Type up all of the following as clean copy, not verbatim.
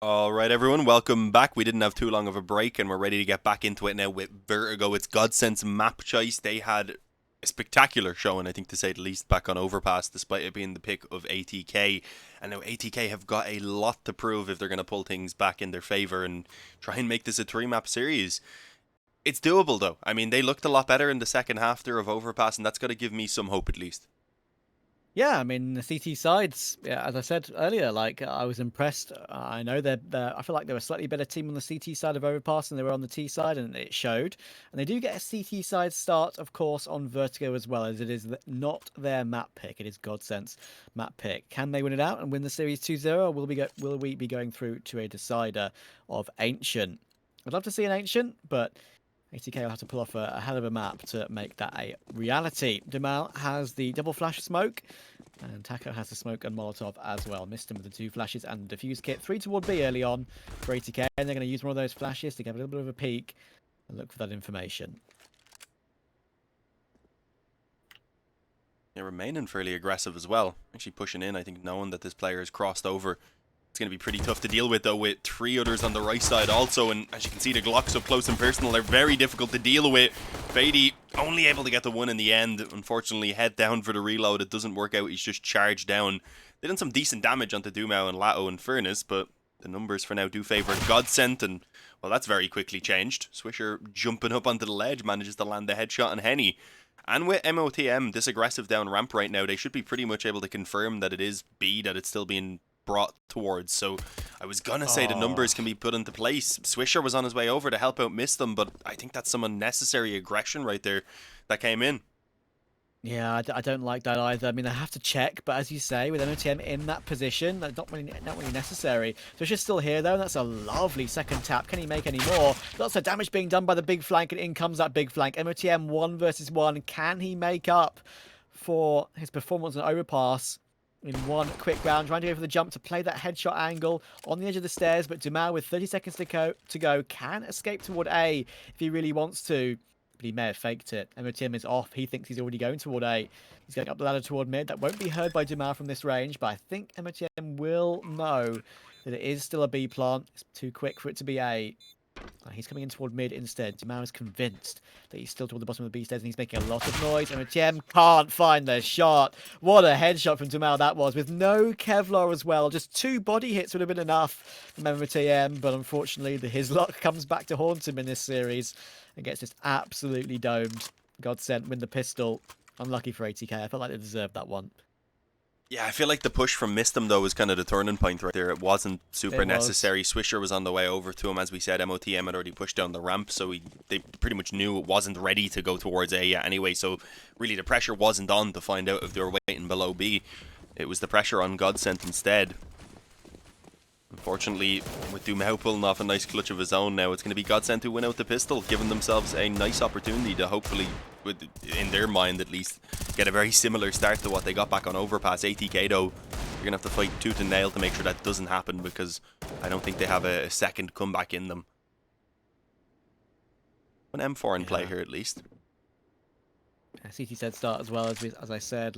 All right, everyone, welcome back. We didn't have too long of a break, and we're ready to get back into it now with Vertigo. It's GODSENT's map choice. They had a spectacular showing, I think, to say the least, back on Overpass, despite it being the pick of ATK. And now ATK have got a lot to prove if they're going to pull things back in their favour and try and make this a three-map series. It's doable, though. I mean, they looked a lot better in the second half there of Overpass, and that's got to give me some hope at least. Yeah, I mean the CT sides. Yeah, as I said earlier, I was impressed. I know I feel like they're a slightly better team on the CT side of Overpass than they were on the T side, and it showed. And they do get a CT side start, of course, on Vertigo as well, as it is not their map pick. It is GODSENT's map pick. Can they win it out and win the series 2-0, or will we be going through to a decider of Ancient? I'd love to see an Ancient, but ATK will have to pull off a hell of a map to make that a reality. Dumal has the double flash smoke, and Taco has the smoke and Molotov as well. MisteM with the two flashes and the defuse kit. 3 toward B early on for ATK, and they're going to use one of those flashes to get a little bit of a peek and look for that information. They're remaining fairly aggressive as well. Actually pushing in, I think, knowing that this player has crossed over. It's going to be pretty tough to deal with, though, with 3 others on the right side also. And as you can see, the Glocks up close and personal, they're very difficult to deal with. Fadey only able to get the one in the end. Unfortunately, head down for the reload. It doesn't work out. He's just charged down. They done some decent damage onto Dumao and Lato in fairness, but the numbers for now do favour GODSENT. And, well, that's very quickly changed. Swisher jumping up onto the ledge manages to land the headshot on Henny. And with MOTM, this aggressive down ramp right now, they should be pretty much able to confirm that it is B, that it's still being brought towards. So I was gonna say the numbers can be put into place. Swisher was on his way over to help out MisteM, but I think that's some unnecessary aggression right there that came in. Yeah, I don't like that either. I mean, I have to check, but as you say, with MOTM in that position, that's not really necessary. Swisher's still here, though, and that's a lovely second tap. Can he make any more? Lots of damage being done by the big flank, and in comes that big flank. MOTM 1 versus 1. Can he make up for his performance on Overpass in one quick round, trying to go for the jump to play that headshot angle on the edge of the stairs, but Dumal with 30 seconds to go can escape toward A if he really wants to, but he may have faked it. MOTM is off. He thinks he's already going toward A. He's going up the ladder toward mid. That won't be heard by Dumal from this range, but I think MOTM will know that it is still a B plant. It's too quick for it to be A. He's coming in toward mid instead. Dumal is convinced that he's still toward the bottom of the B stairs, and he's making a lot of noise. And MisteM can't find the shot. What a headshot from Dumal that was, with no Kevlar as well. Just 2 body hits would have been enough from MisteM, but unfortunately, his luck comes back to haunt him in this series and gets just absolutely domed. GODSENT win the pistol. Unlucky for ATK. I felt like they deserved that one. Yeah, I feel like the push from MisteM, though, was kind of the turning point right there. It wasn't super necessary. Swisher was on the way over to him. As we said, MOTM had already pushed down the ramp, so they pretty much knew it wasn't ready to go towards A yet anyway. So really the pressure wasn't on to find out if they were waiting below B. It was the pressure on GODSENT instead. Unfortunately, with Dumao pulling off a nice clutch of his own now, it's going to be GODSENT who win out the pistol, giving themselves a nice opportunity to hopefully, in their mind at least, get a very similar start to what they got back on Overpass. ATK, though, you're going to have to fight tooth and nail to make sure that doesn't happen, because I don't think they have a second comeback in them. An M4 in play here, at least. CT said start as well, as I said,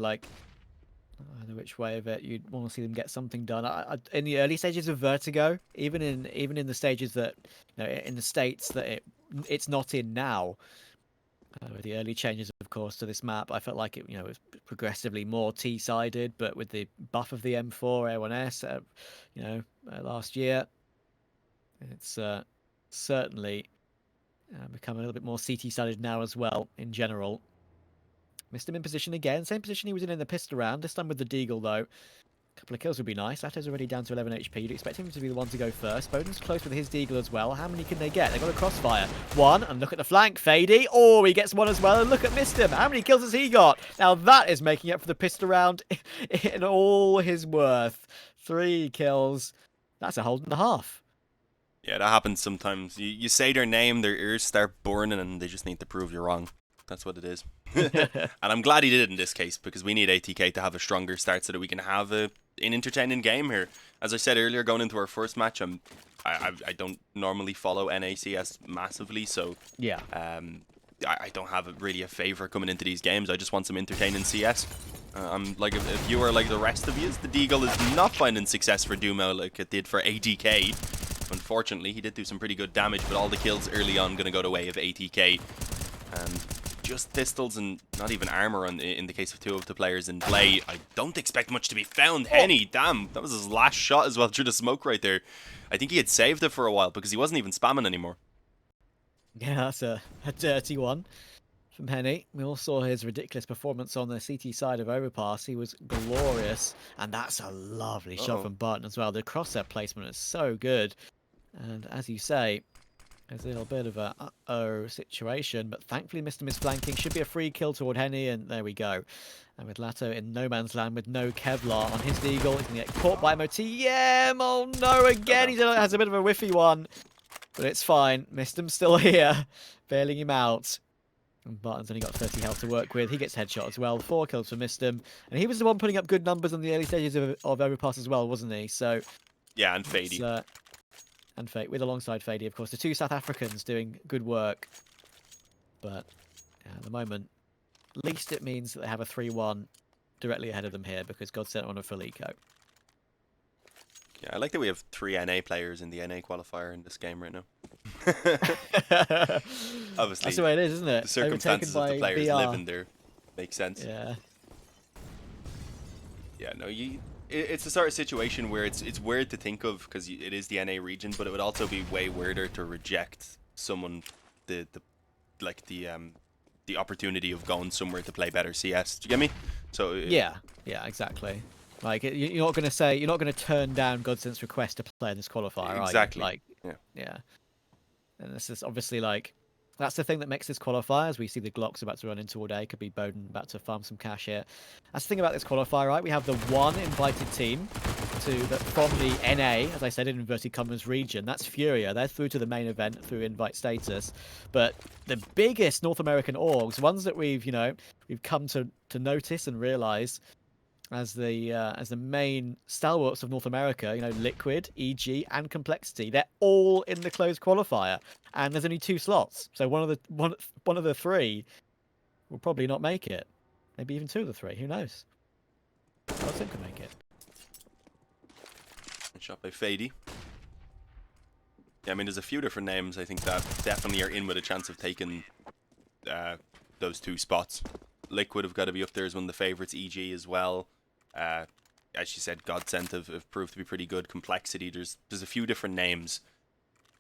either which way of it, you'd want to see them get something done. In the early stages of Vertigo, even in the stages that, in the states that it's not in now, with the early changes, of course, to this map, I felt like it, was progressively more T-sided. But with the buff of the M4 A1S, last year, it's certainly become a little bit more CT-sided now as well in general. MisteM in position again. Same position he was in the pistol round. This time with the Deagle, though. A couple of kills would be nice. Lato's already down to 11 HP. You'd expect him to be the one to go first. Bowden's close with his Deagle as well. How many can they get? They've got a crossfire. 1, and look at the flank. Fadey. Oh, he gets 1 as well. And look at MisteM. How many kills has he got? Now that is making up for the pistol round in all his worth. 3 kills. That's a hold and a half. Yeah, that happens sometimes. You say their name, their ears start burning, and they just need to prove you're wrong. That's what it is. And I'm glad he did it in this case, because we need ATK to have a stronger start so that we can have an entertaining game here. As I said earlier, going into our first match, I don't normally follow NACS massively, so yeah, I don't have really a favour coming into these games. I just want some entertaining CS. I'm like, if you are like the rest of you, the Deagle is not finding success for Dumao like it did for ATK. Unfortunately, he did do some pretty good damage, but all the kills early on going to go the way of ATK. And just pistols and not even armor in the case of two of the players in play. I don't expect much to be found. Henny, damn, that was his last shot as well through the smoke right there. I think he had saved it for a while because he wasn't even spamming anymore. Yeah, that's a dirty one from Henny. We all saw his ridiculous performance on the CT side of Overpass. He was glorious, and that's a lovely shot from Barton as well. The crosshair placement is so good, and as you say, there's a little bit of a uh-oh situation, but thankfully MisteM is flanking. Should be a free kill toward Henny, and there we go. And with Lato in no man's land with no Kevlar on his Deagle, he's going to get caught by MisteM. Oh no, again, he has a bit of a whiffy one. But it's fine. MisteM's still here, bailing him out. And Barton's only got 30 health to work with. He gets headshot as well. 4 kills for MisteM. And he was the one putting up good numbers on the early stages of Overpass as well, wasn't he? So yeah, and Fadey. And Fate, with alongside Fadey, of course. The two South Africans doing good work. But yeah, at the moment, at least it means that they have a 3-1 directly ahead of them here because GODSENT are on a full eco. Yeah, I like that we have 3 NA players in the NA qualifier in this game right now. Obviously, that's the way it is, isn't it? The circumstances of the players living there make sense. Yeah. Yeah, no, it's the sort of situation where it's weird to think of because it is the NA region, but it would also be way weirder to reject someone the opportunity of going somewhere to play better CS. Do you get me? So yeah, exactly. Like you're not going to turn down GODSENT's request to play in this qualifier, exactly. Are you? Like, yeah. And this is obviously like that's the thing that makes this qualifier. As we see the Glocks about to run into all day, could be Bowden about to farm some cash here. That's the thing about this qualifier, right? We have the one invited team from the NA, as I said, in inverted commas region. That's Furia. They're through to the main event through invite status. But the biggest North American orgs, ones that we've come to notice and realize as the main stalwarts of North America, Liquid, EG, and Complexity, they're all in the closed qualifier, and there's only 2 slots. So one of the 3 will probably not make it. Maybe even 2 of the 3. Who knows? GODSENT could make it. Shot by Fadey. Yeah, I mean, there's a few different names I think that definitely are in with a chance of taking those 2 spots. Liquid have got to be up there as one of the favourites. EG as well. As you said, GODSENT have proved to be pretty good. Complexity, there's a few different names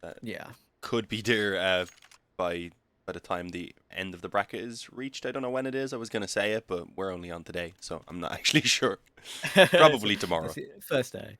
that could be there by the time the end of the bracket is reached. I don't know when it is. I was going to say it, but we're only on today, so I'm not actually sure. Probably tomorrow. Thursday,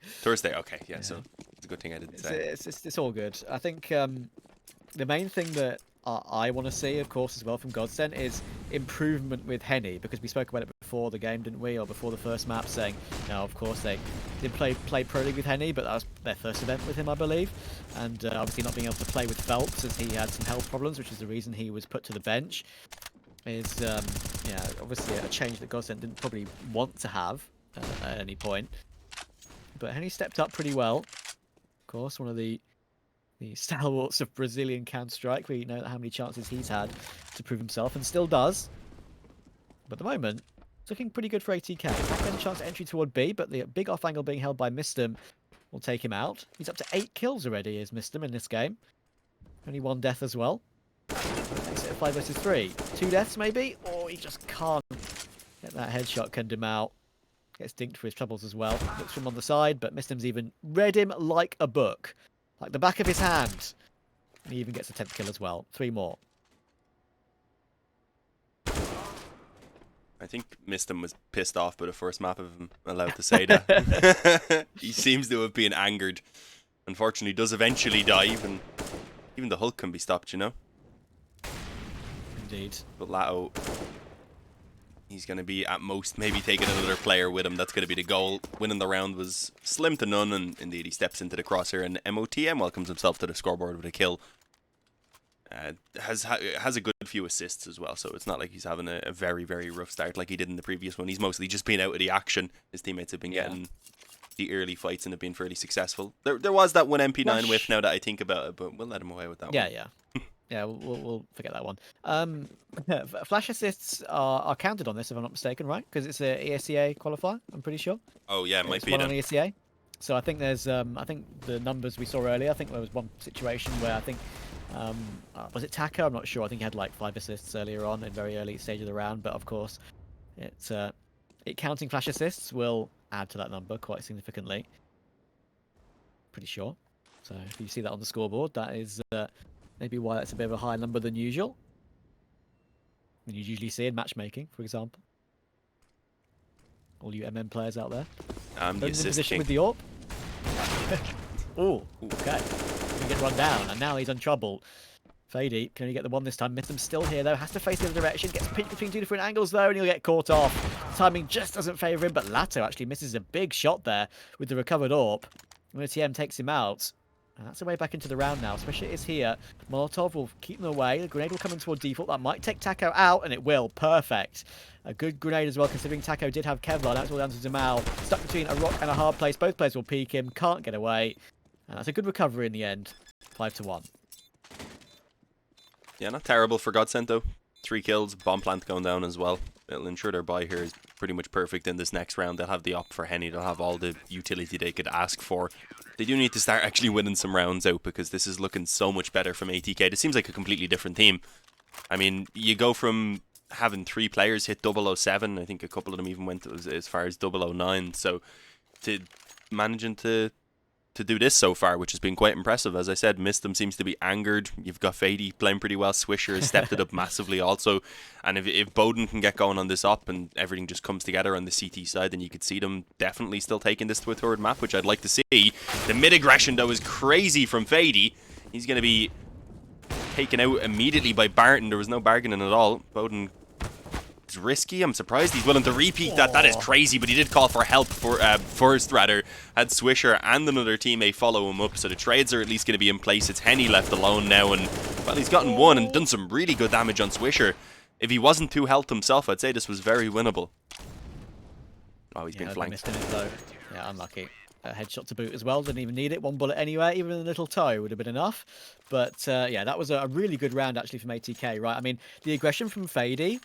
okay. Yeah, so it's a good thing I didn't say. It's all good. I think the main thing that I want to see, of course, as well from GODSENT is improvement with Henny, because we spoke about it before the game, didn't we? Or before the first map, saying, of course, they did play Pro League with Henny, but that was their first event with him, I believe. And obviously not being able to play with Phelps as he had some health problems, which is the reason he was put to the bench, is, obviously a change that GODSENT didn't probably want to have at any point. But Henny stepped up pretty well. Of course, one of the stalwarts of Brazilian Counter-Strike. We know how many chances he's had to prove himself, and still does. But at the moment, it's looking pretty good for ATK. Not getting a chance to entry toward B, but the big off angle being held by MisteM will take him out. He's up to 8 kills already, is MisteM in this game. Only 1 death as well. Makes it a 5 versus 3. 2 deaths maybe? Or he just can't get that headshot, canned him out. Gets dinked for his troubles as well. Looks from on the side, but MisteM's even read him like a book. Like the back of his hand. And he even gets a 10th kill as well. 3 more. I think MisteM was pissed off by the first map of him allowed to say that. He seems to have been angered. Unfortunately, does eventually die. Even the Hulk can be stopped, Indeed. But Lato, he's going to be at most maybe taking another player with him. That's going to be the goal. Winning the round was slim to none, and indeed he steps into the crosshair, and MoTM welcomes himself to the scoreboard with a kill. Has a good few assists as well, so it's not like he's having a very, very rough start like he did in the previous one. He's mostly just been out of the action. His teammates have been getting the early fights and have been fairly successful. There was that one MP9 whiff now that I think about it, but we'll let him away with that one. Yeah. Yeah, we'll forget that one. Flash assists are counted on this, if I'm not mistaken, right? Because it's a ESEA qualifier, I'm pretty sure. Oh, yeah, it might be. One on ESEA. So I think there's, I think the numbers we saw earlier, I think there was one situation where I think, was it Taco? I'm not sure. I think he had like 5 assists earlier on in very early stage of the round. But of course, it's it counting flash assists will add to that number quite significantly. Pretty sure. So if you see that on the scoreboard, that is maybe why that's a bit of a higher number than usual. Than you usually see in matchmaking, for example. All you MM players out there. I'm the In assist position king. with the AWP. Oh, okay. Gonna get run down, and now he's in trouble. Fadey can only get the one this time. MisteM still here though, has to face the other direction, gets pinched between 2 different angles though, and he'll get caught off. Timing just doesn't favour him, but Lato actually misses a big shot there with the recovered AWP. MisteM takes him out. And that's the way back into the round now. Especially is here. Molotov will keep them away. The grenade will come in toward default. That might take Taco out, and it will. Perfect. A good grenade as well, considering Taco did have Kevlar. Now it's all down to Zamal. Stuck between a rock and a hard place. Both players will peek him. Can't get away. And that's a good recovery in the end. 5-1. Yeah, not terrible for GODSENT though. 3 kills, bomb plant going down as well. It'll ensure their buy here is pretty much perfect in this next round. They'll have the op for Henny. They'll have all the utility they could ask for. They do need to start actually winning some rounds out because this is looking so much better from ATK. This seems like a completely different team. I mean, you go from having 3 players hit 007. I think a couple of them even went as far as 009. So to managing to do this so far, which has been quite impressive. As I said, MisteM seems to be angered. You've got Fadey playing pretty well. Swisher has stepped it up massively also. And if Bowden can get going on this op and everything just comes together on the CT side, then you could see them definitely still taking this to a third map, which I'd like to see. The mid aggression, though, is crazy from Fadey. He's going to be taken out immediately by Barton. There was no bargaining at all. Bowden is risky. I'm surprised he's willing to repeat that. That is crazy, but he did call for help first, rather. Had Swisher and another teammate follow him up, so the trades are at least going to be in place. It's Henny left alone now, and, well, he's gotten one and done some really good damage on Swisher. If he wasn't too health himself, I'd say this was very winnable. Oh, he's been flanked. Missed him, though. Yeah, unlucky. A headshot to boot as well. Didn't even need it. 1 bullet anyway. Even a little toe would have been enough. But, yeah, that was a really good round, actually, from ATK, right? I mean, the aggression from Fadey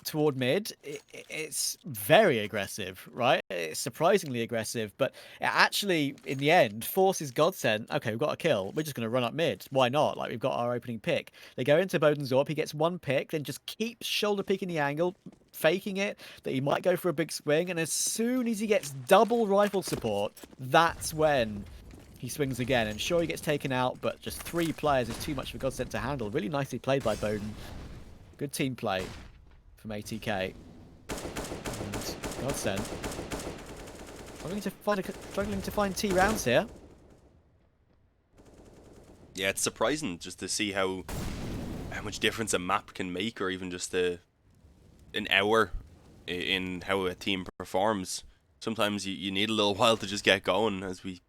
toward mid, it's very aggressive, right? It's surprisingly aggressive, but it actually, in the end, forces GODSENT, okay, we've got a kill, we're just going to run up mid. Why not? Like, we've got our opening pick. They go into Bowden's AWP, he gets 1 pick, then just keeps shoulder picking the angle, faking it, that he might go for a big swing, and as soon as he gets double rifle support, that's when he swings again. And sure, he gets taken out, but just 3 players is too much for GODSENT to handle. Really nicely played by Bowden. Good team play from ATK. And GODSENT struggling to find T rounds here. Yeah, it's surprising just to see how much difference a map can make, or even just an hour in how a team performs. Sometimes you need a little while to just get going, as we've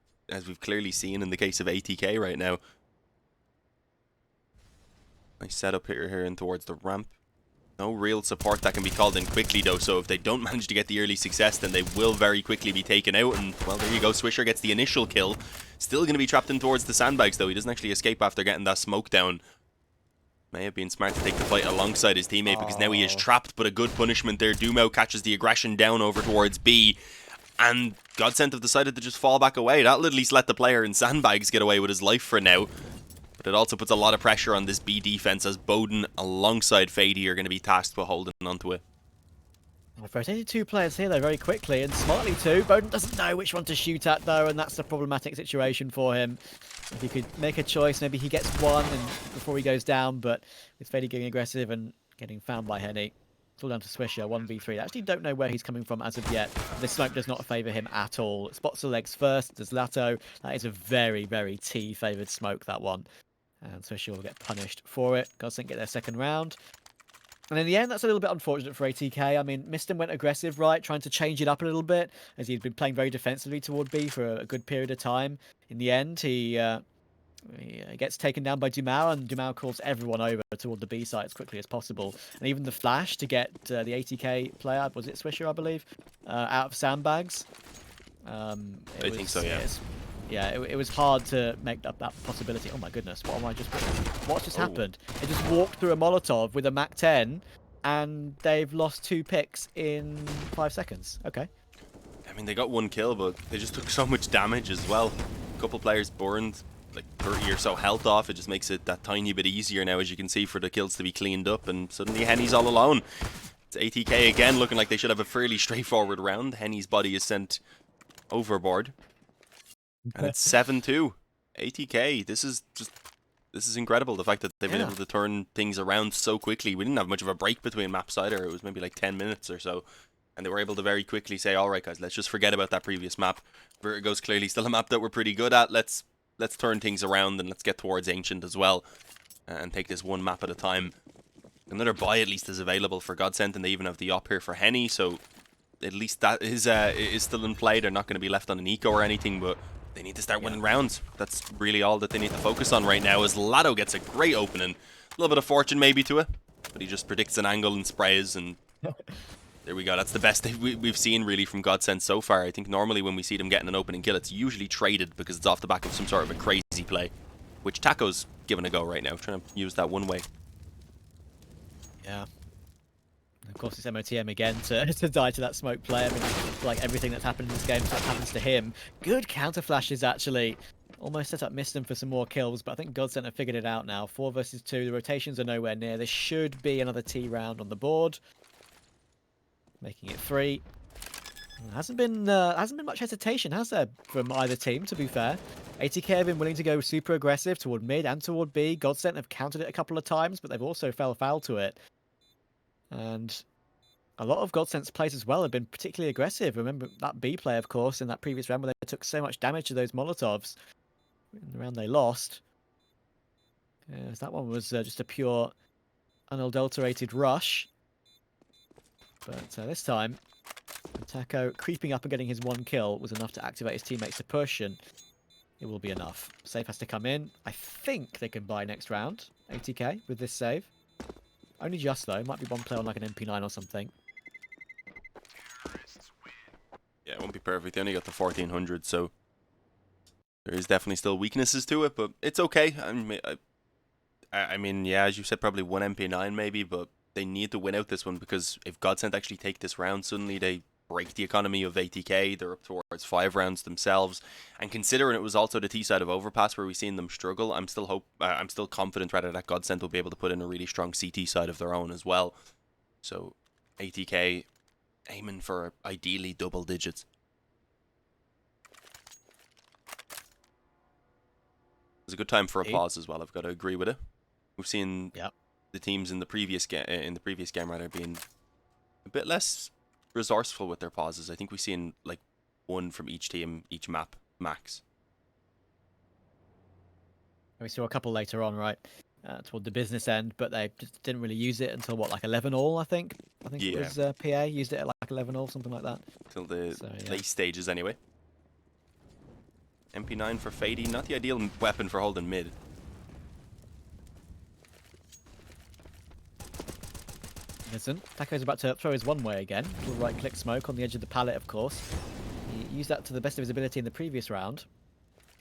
clearly seen in the case of ATK right now. Nice setup here in towards the ramp. No real support that can be called in quickly though, so if they don't manage to get the early success, then they will very quickly be taken out, and, well, there you go. Swisher gets the initial kill. Still going to be trapped in towards the sandbags though. He doesn't actually escape after getting that smoke down. May have been smart to take the fight alongside his teammate, because now he is trapped, but a good punishment there. Dumao catches the aggression down over towards B, and GODSENT have decided to just fall back away. That'll at least let the player in sandbags get away with his life for now. But it also puts a lot of pressure on this B defense, as Bowden alongside Fadey are going to be tasked with holding onto it. Well, rotated 2 players here though very quickly, and smartly too. Bowden doesn't know which one to shoot at though, and that's a problematic situation for him. If he could make a choice, maybe he gets one and before he goes down, but with Fadey getting aggressive and getting found by Henny, it's all down to Swisher, 1v3. I actually don't know where he's coming from as of yet. The smoke does not favour him at all. Spots the legs first, there's Lato. That is a very, very T-favoured smoke, that one. And Swisher will get punished for it. GODSENT get their second round. And in the end, that's a little bit unfortunate for ATK. I mean, MisteM went aggressive, right, trying to change it up a little bit, as he'd been playing very defensively toward B for a good period of time. In the end, he gets taken down by Dumao, and Dumao calls everyone over toward the B site as quickly as possible. And even the flash to get the ATK player, was it Swisher, I believe, out of sandbags. I think so, yeah. Yeah, it was hard to make up that possibility. Oh my goodness, what's just happened? They just walked through a Molotov with a MAC-10, and they've lost 2 picks in 5 seconds. Okay. mean, they got 1 kill, but they just took so much damage as well. A couple players burned like 30 or so health off. It just makes it that tiny bit easier now, as you can see, for the kills to be cleaned up, and suddenly Henny's all alone. It's ATK again, looking like they should have a fairly straightforward round. Henny's body is sent overboard. And it's 7-2. ATK, this is incredible, the fact that they've been able to turn things around so quickly. We didn't have much of a break between maps either. It was maybe like 10 minutes or so. And they were able to very quickly say, alright guys, let's just forget about that previous map. Vertigo's clearly still a map that we're pretty good at. Let's turn things around and let's get towards Ancient as well. And take this one map at a time. Another buy at least is available for GODSENT, and they even have the op here for Henny, so at least that is still in play. They're not going to be left on an eco or anything, but they need to start winning rounds. That's really all that they need to focus on right now, as Lado gets a great opening. A little bit of fortune maybe to it, but he just predicts an angle and sprays, and there we go. That's the best we've seen really from GODSENT so far. I think normally when we see them getting an opening kill, it's usually traded because it's off the back of some sort of a crazy play, which Taco's giving a go right now, trying to use that one way. Yeah. Of course, it's MoTM again to die to that smoke play. I mean, like everything that's happened in this game that happens to him. Good counter flashes, actually. Almost set up MisteM for some more kills, but I think GODSENT have figured it out now. 4 versus 2. The rotations are nowhere near. There should be another T round on the board, making it 3. Hasn't been much hesitation, has there, from either team, to be fair. ATK have been willing to go super aggressive toward mid and toward B. GODSENT have countered it a couple of times, but they've also fell foul to it. And a lot of GODSENT's plays as well have been particularly aggressive. Remember that B play, of course, in that previous round where they took so much damage to those Molotovs. In the round they lost. Yes, that one was just a pure, unadulterated rush. But this time, Taco creeping up and getting his 1 kill was enough to activate his teammates to push, and it will be enough. Save has to come in. I think they can buy next round, ATK, with this save. Only just, though. Might be one player on like an MP9 or something. Yeah, it won't be perfect. They only got the 1400, so there is definitely still weaknesses to it, but it's okay. I mean, yeah, as you said, probably one MP9 maybe, but they need to win out this one, because if GODSENT actually take this round, suddenly they break the economy of ATK. They're up towards 5 rounds themselves, and considering it was also the T side of Overpass where we've seen them struggle, I'm still confident rather that GODSENT will be able to put in a really strong CT side of their own as well. So ATK aiming for ideally double digits. It's a good time for a pause as well. I've got to agree with it. We've seen the teams in the previous game rather being a bit less resourceful with their pauses. I think we've seen like 1 from each team, each map max. We saw a couple later on, right, toward the business end, but they just didn't really use it until what, like 11 all, I think. I think it was PA used it at like 11 all, something like that. Till the late stages anyway. MP9 for Fadey, not the ideal weapon for holding mid. Listen, Taco's about to throw his one way again. Little right-click smoke on the edge of the pallet, of course. He used that to the best of his ability in the previous round.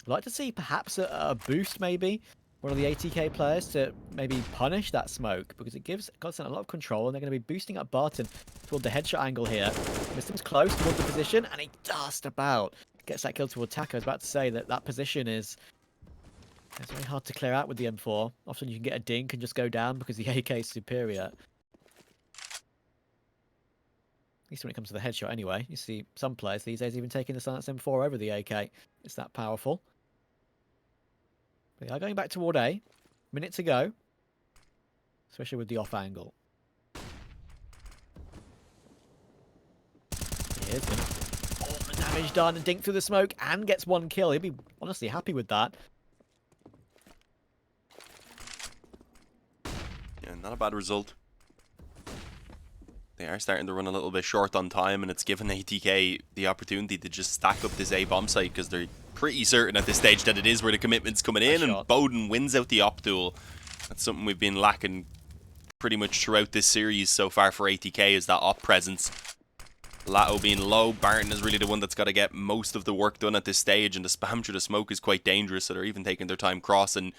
I'd like to see perhaps a boost, maybe, one of the ATK players to maybe punish that smoke, because it gives GODSENT a lot of control, and they're going to be boosting up Barton toward the headshot angle here. MisteM's close toward the position, and he just about gets that kill toward Taco. I was about to say that position is it's very hard to clear out with the M4. Often you can get a dink and just go down because the AK is superior. At least when it comes to the headshot anyway. You see some players these days even taking the Silence M4 over the AK. It's that powerful. They are going back toward A. Minute to go. Especially with the off angle. Here's him. All the damage done and dink through the smoke and gets 1 kill. He'll be honestly happy with that. Yeah, not a bad result. They are starting to run a little bit short on time, and it's given ATK the opportunity to just stack up this A bomb site, because they're pretty certain at this stage that it is where the commitment's coming in, and Bowden wins out the op duel. That's something we've been lacking pretty much throughout this series so far for ATK, is that op presence. Lato being low, Barton is really the one that's got to get most of the work done at this stage, and the spam through the smoke is quite dangerous, so they're even taking their time crossing.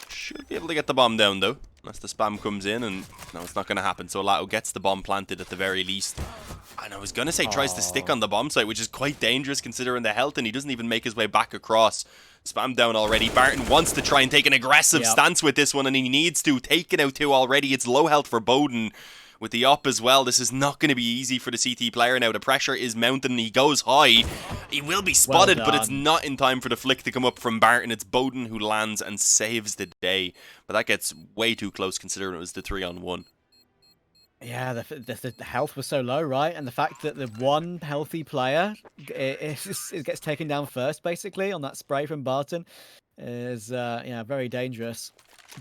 Should be able to get the bomb down though. Unless the spam comes in, and no, it's not going to happen. So Lato gets the bomb planted at the very least. And I was going to say tries to stick on the bomb site, which is quite dangerous considering the health, and he doesn't even make his way back across. Spam down already. Barton wants to try and take an aggressive stance with this one, and he needs to. Taken out 2 already. It's low health for Bowden with the up as well. This is not going to be easy for the CT player now. The pressure is mounting. He goes high. He will be spotted, but it's not in time for the flick to come up from Barton. It's Bowden who lands and saves the day. But that gets way too close considering it was the 3-on-1. Yeah, the health was so low, right? And the fact that the one healthy player it gets taken down first, basically, on that spray from Barton is, yeah, very dangerous.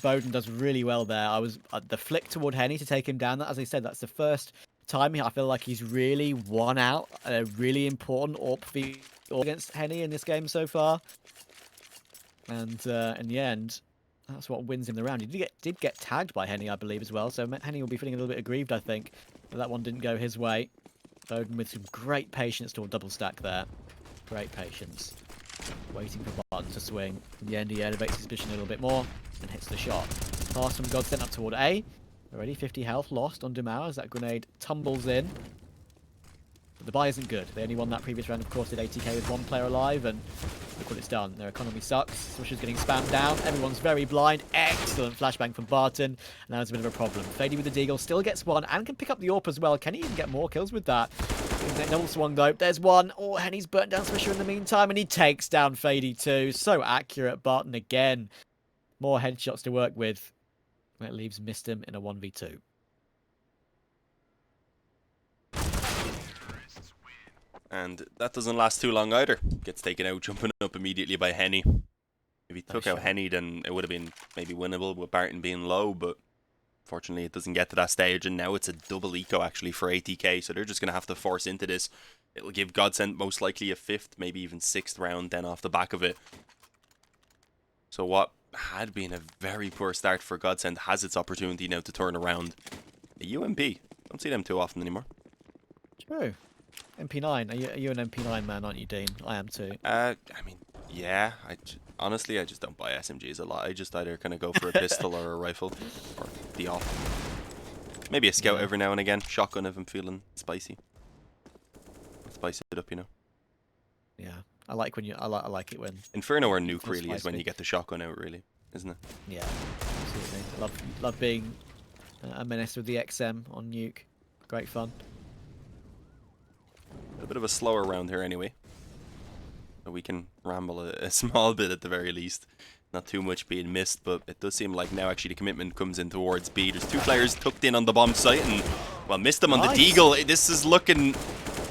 Bowden does really well there. I was the flick toward Henny to take him down. As I said, that's the first time I feel like he's really won out a really important AWP feed against Henny in this game so far. And in the end, that's what wins him the round. He did get tagged by Henny, I believe, as well. So Henny will be feeling a little bit aggrieved, I think. But that one didn't go his way. Bowden with some great patience to a double stack there. Great patience. Waiting for Barton to swing. In the end, he elevates his position a little bit more and hits the shot. Pass from GODSENT up toward A. Already 50 health lost on Demau as that grenade tumbles in. But the buy isn't good. They only won that previous round, of course, at ATK with 1 player alive, and look what it's done. Their economy sucks. Swisher's getting spammed down. Everyone's very blind. Excellent flashbang from Barton. And now there's a bit of a problem. Fadey with the deagle still gets 1 and can pick up the AWP as well. Can he even get more kills with that? Double swung though. There's 1. Oh, Henny's burnt down Swisher in the meantime, and he takes down Fadey too. So accurate. Barton again. More headshots to work with. That leaves MisteM in a 1v2. And that doesn't last too long either. Gets taken out, jumping up immediately by Henny. If he took out Henny, then it would have been maybe winnable with Barton being low, but fortunately it doesn't get to that stage, and now it's a double eco actually for ATK, so they're just going to have to force into this. It'll give GODSENT most likely a 5th, maybe even 6th round then off the back of it. So what had been a very poor start for GODSENT has its opportunity now to turn around. A UMP. Don't see them too often anymore. True. MP9. Are you an MP9 man, aren't you, Dean? I am too. I mean, yeah. Honestly, I just don't buy SMGs a lot. I just either kind of go for a pistol or a rifle, or the off. Maybe a scout every now and again. Shotgun if I'm feeling spicy. Spice it up, you know. Yeah, I like when you. I like it when. Inferno or nuke really is when you get the shotgun out, really, isn't it? Yeah, absolutely. Love being a menace with the XM on nuke. Great fun. A bit of a slower round here anyway. So we can ramble a small bit at the very least. Not too much being missed, but it does seem like now actually the commitment comes in towards B. There's 2 players tucked in on the bomb site, and well, MisteM on the deagle. This is looking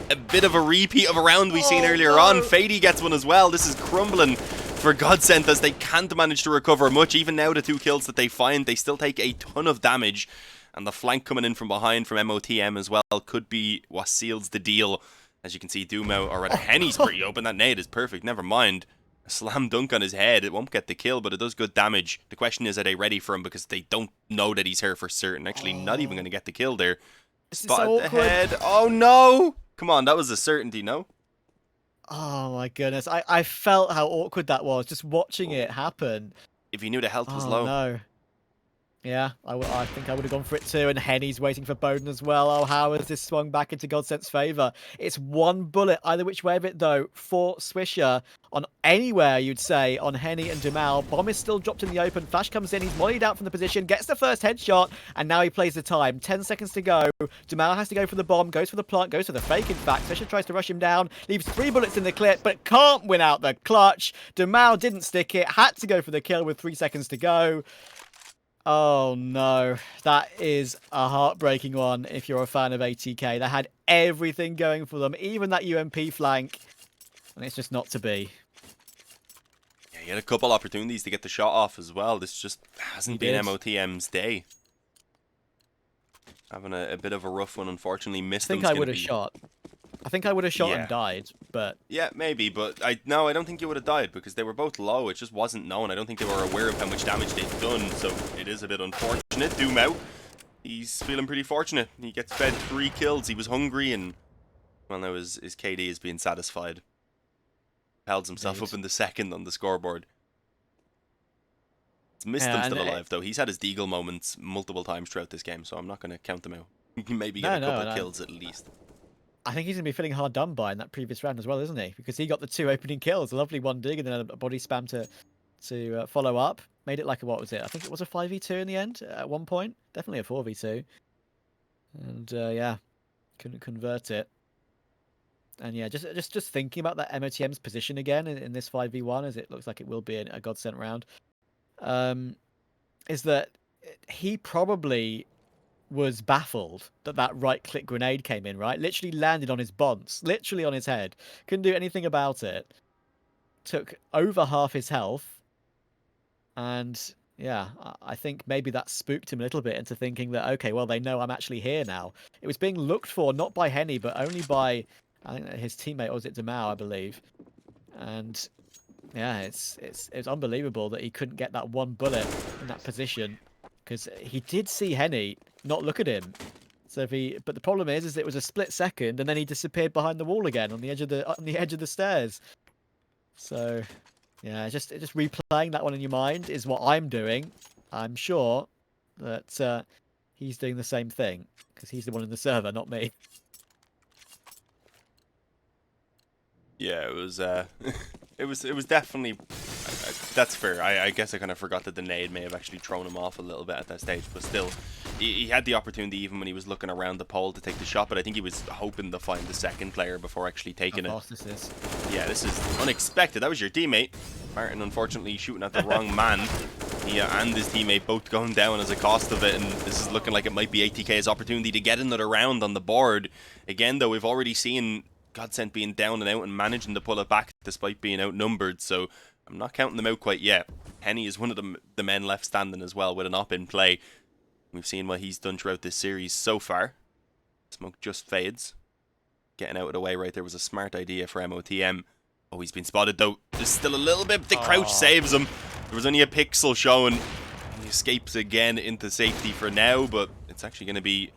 a bit of a repeat of a round we've seen earlier on. Fadey gets one as well. This is crumbling for GODSENT as they can't manage to recover much. Even now, the 2 kills that they find, they still take a ton of damage. And the flank coming in from behind from MoTM as well could be what seals the deal. As you can see, Dumau, or rather Henny's pretty open. That nade is perfect. Never mind. A slam dunk on his head. It won't get the kill, but it does good damage. The question is, are they ready for him? Because they don't know that he's here for certain. Actually, not even going to get the kill there. Spotted the head. Oh, no! Come on, that was a certainty, no? Oh, my goodness. I felt how awkward that was, just watching it happen. If you knew the health was low. No. Yeah, I think I would have gone for it too, and Henny's waiting for Bowden as well. Oh, how has this swung back into GODSENT's favour? It's 1 bullet, either which way of it though, for Swisher. On anywhere, you'd say, on Henny and Demau. Bomb is still dropped in the open. Flash comes in, he's mollied out from the position, gets the first headshot, and now he plays the time. 10 seconds to go. Demau has to go for the bomb, goes for the plant, goes for the fake in fact. Swisher tries to rush him down, leaves 3 bullets in the clip, but can't win out the clutch. Demau didn't stick it, had to go for the kill with 3 seconds to go. Oh no, that is a heartbreaking one if you're a fan of ATK. They had everything going for them, even that UMP flank, and it's just not to be. Yeah, he had a couple opportunities to get the shot off as well. This just hasn't been MoTM's day. Having a bit of a rough one, unfortunately. MisteM's I think I would have shot. I think I would have shot and died, but... Yeah, maybe, but I don't think you would have died because they were both low. It just wasn't known. I don't think they were aware of how much damage they'd done, so it is a bit unfortunate. Dumau, he's feeling pretty fortunate. He gets fed 3 kills. He was hungry, and well, now his KD is being satisfied. Held himself up in the 2nd on the scoreboard. It's MisteM Yeah, still alive, though. He's had his deagle moments multiple times throughout this game, so I'm not going to count them out. He can maybe get a couple kills at least. I think he's going to be feeling hard done by in that previous round as well, isn't he? Because he got the 2 opening kills, a lovely one dig and then a body spam to follow up. Made it like a, what was it? I think it was a 5v2 in the end at one point. Definitely a 4v2. And yeah, couldn't convert it. And yeah, just thinking about that MOTM's position again in this 5v1, as it looks like it will be a GODSENT round, is that he probably was baffled that that right-click grenade came in, right? Literally landed on his bonce, literally on his head. Couldn't do anything about it. Took over half his health. And yeah, I think maybe that spooked him a little bit into thinking that, okay, well, they know I'm actually here now. It was being looked for, not by Henny, but only by, I think, his teammate, or was it Demau, I believe. And yeah, it's unbelievable that he couldn't get that one bullet in that position, because he did see Henny not look at him. So if he, but the problem is it was a split second, and then he disappeared behind the wall again on the edge of the stairs. So yeah, just replaying that one in your mind is what I'm doing. I'm sure that he's doing the same thing, because he's the one in the server, not me. Yeah, it was it was definitely that's fair. I guess I kind of forgot that the nade may have actually thrown him off a little bit at that stage, but still, he had the opportunity even when he was looking around the pole to take the shot, but I think he was hoping to find the second player before actually taking it. How fast this is. Yeah, this is unexpected. That was your teammate. Martin, unfortunately, shooting at the wrong man. He and his teammate both going down as a cost of it, and this is looking like it might be ATK's opportunity to get another round on the board. Again, though, we've already seen GODSENT being down and out and managing to pull it back despite being outnumbered, so I'm not counting them out quite yet. Henny is one of the men left standing as well with an op in play. We've seen what he's done throughout this series so far. Smoke just fades. Getting out of the way right there was a smart idea for MOTM. Oh, he's been spotted though. There's still a little bit, but the crouch saves him. There was only a pixel showing. And he escapes again into safety for now, but it's actually going to be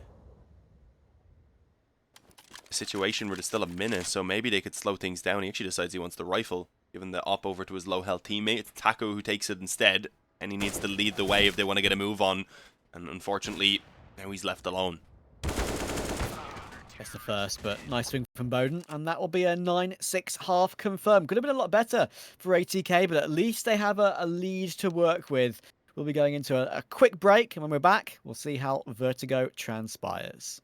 a situation where there's still a minute, so maybe they could slow things down. He actually decides he wants the rifle, giving the op over to his low health teammate. It's Taco who takes it instead, and he needs to lead the way if they want to get a move on. And unfortunately, now he's left alone. That's the first, but nice swing from Bowden, and that will be a 9-6 half confirmed. Could have been a lot better for ATK, but at least they have a lead to work with. We'll be going into a quick break, and when we're back, we'll see how Vertigo transpires.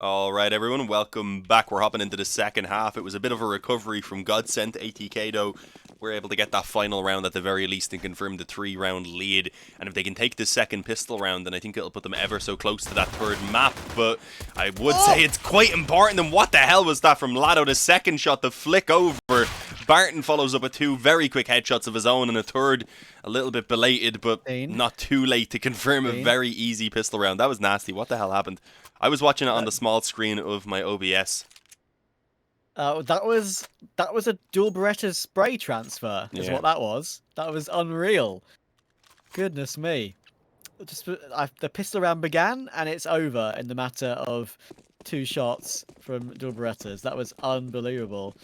Alright everyone, welcome back. We're hopping into the second half. It was a bit of a recovery from GODSENT. ATK though, we're able to get that final round at the very least and confirm the 3-round lead. And if they can take the second pistol round, then I think it'll put them ever so close to that third map. But I would say it's quite important. And what the hell was that from Lado? The second shot, the flick over. Barton follows up with 2 very quick headshots of his own, and a third a little bit belated, but not too late to confirm a very easy pistol round. That was nasty. What the hell happened? I was watching it on the small screen of my OBS. That was a dual Beretta spray transfer, is what that was. That was unreal. Goodness me. Just the pistol round began, and it's over in the matter of 2 shots from dual Berettas. That was unbelievable.